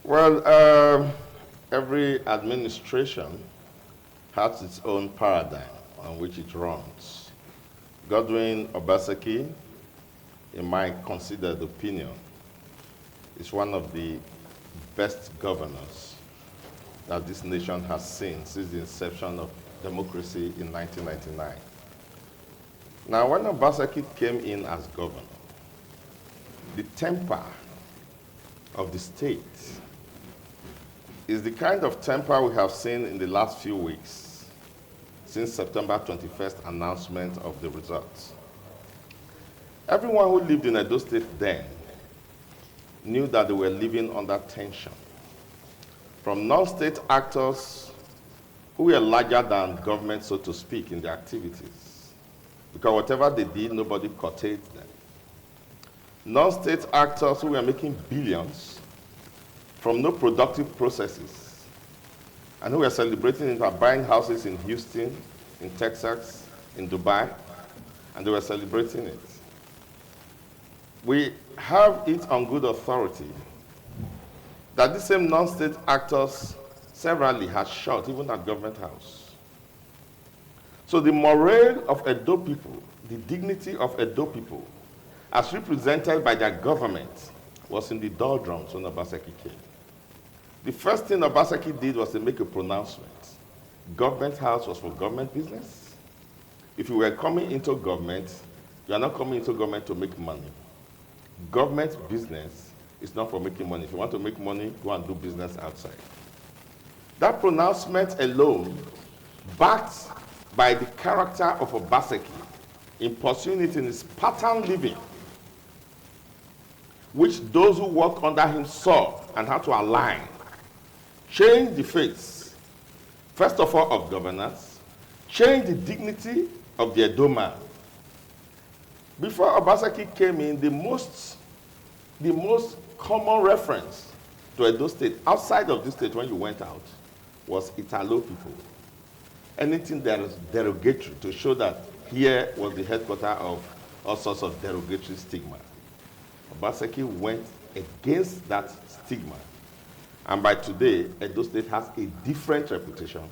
Well, every administration has its own paradigm on which it runs. Godwin Obaseki, in my considered opinion, is one of the best governors that this nation has seen since the inception of democracy in 1999. Now, when Obaseki came in as governor, the temper of the state is the kind of temper we have seen in the last few weeks since September 21st announcement of the results. Everyone who lived in Edo State then knew that they were living under tension from non-state actors who were larger than government, so to speak, in their activities. Because whatever they did, nobody curtailed them. Non-state actors who were making billions from no productive processes and who were celebrating it by buying houses in Houston, in Texas, in Dubai, and they were celebrating it. We have it on good authority that these same non-state actors severally had shot even at Government House. So the morale of Edo people, the dignity of Edo people, as represented by their government, was in the doldrums when Obaseki came. The first thing Obaseki did was to make a pronouncement. Government House was for government business. If you were coming into government, you are not coming into government to make money. Government business is not for making money. If you want to make money, go and do business outside. That pronouncement alone, backed by the character of Obaseki in pursuing it in his pattern living, which those who worked under him saw and had to align, changed the face, first of all, of governance, changed the dignity of the Edo man. Before Obaseki came in, the most common reference to Edo State, outside of this state when you went out, was Italo people. Anything that is derogatory to show that here was the headquarters of all sorts of derogatory stigma. Obaseki went against that stigma. And by today, Edo State has a different reputation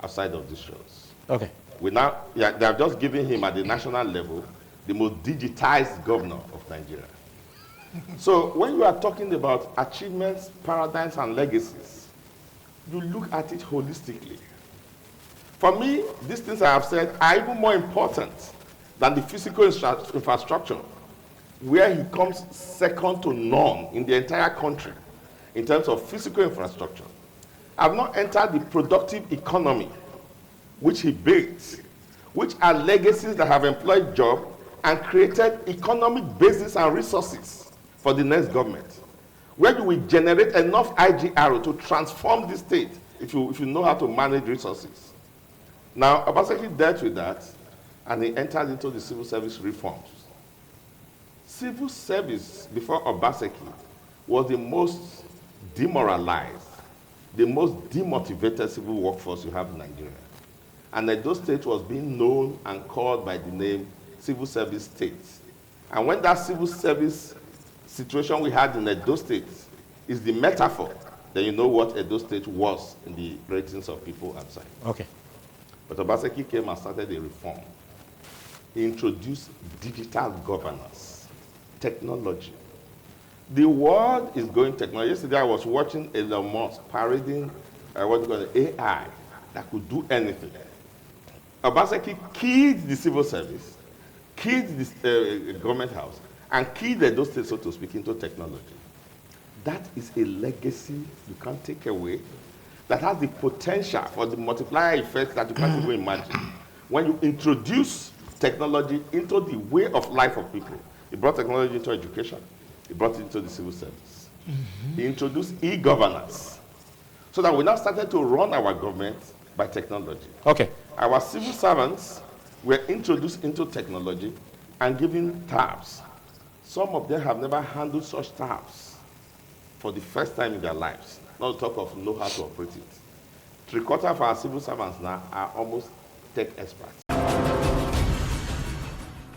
outside of these shores. Okay. They have just given him at the national level the most digitized governor of Nigeria. So when you are talking about achievements, paradigms, and legacies, you look at it holistically. For me, these things I have said are even more important than the physical infrastructure, where he comes second to none in the entire country in terms of physical infrastructure. I've not entered the productive economy, which he built, which are legacies that have employed jobs and created economic basis and resources for the next government, where you will generate enough IGR to transform the state if you know how to manage resources. Now, Obaseki dealt with that, and he entered into the civil service reforms. Civil service before Obaseki was the most demoralized, the most demotivated civil workforce you have in Nigeria. And Edo State was being known and called by the name civil service state. And when that civil service situation we had in Edo State is the metaphor, then you know what Edo State was in the ratings of people outside. Okay. But Obaseki came and started a reform. He introduced digital governance, technology. The world is going technology. Yesterday I was watching Elon Musk parading AI that could do anything. Obaseki keyed the civil service, keyed the government house, and keyed Edo State, so to speak, into technology. That is a legacy you can't take away, that has the potential for the multiplier effect that you can't even imagine. When you introduce technology into the way of life of people, he brought technology into education, he brought it into the civil service. He introduced e-governance, so that we now started to run our government by technology. Okay. Our civil servants were introduced into technology and given tabs. Some of them have never handled such tabs for the first time in their lives, not to talk of know how to operate it. 3/4 of our civil servants now are almost tech experts.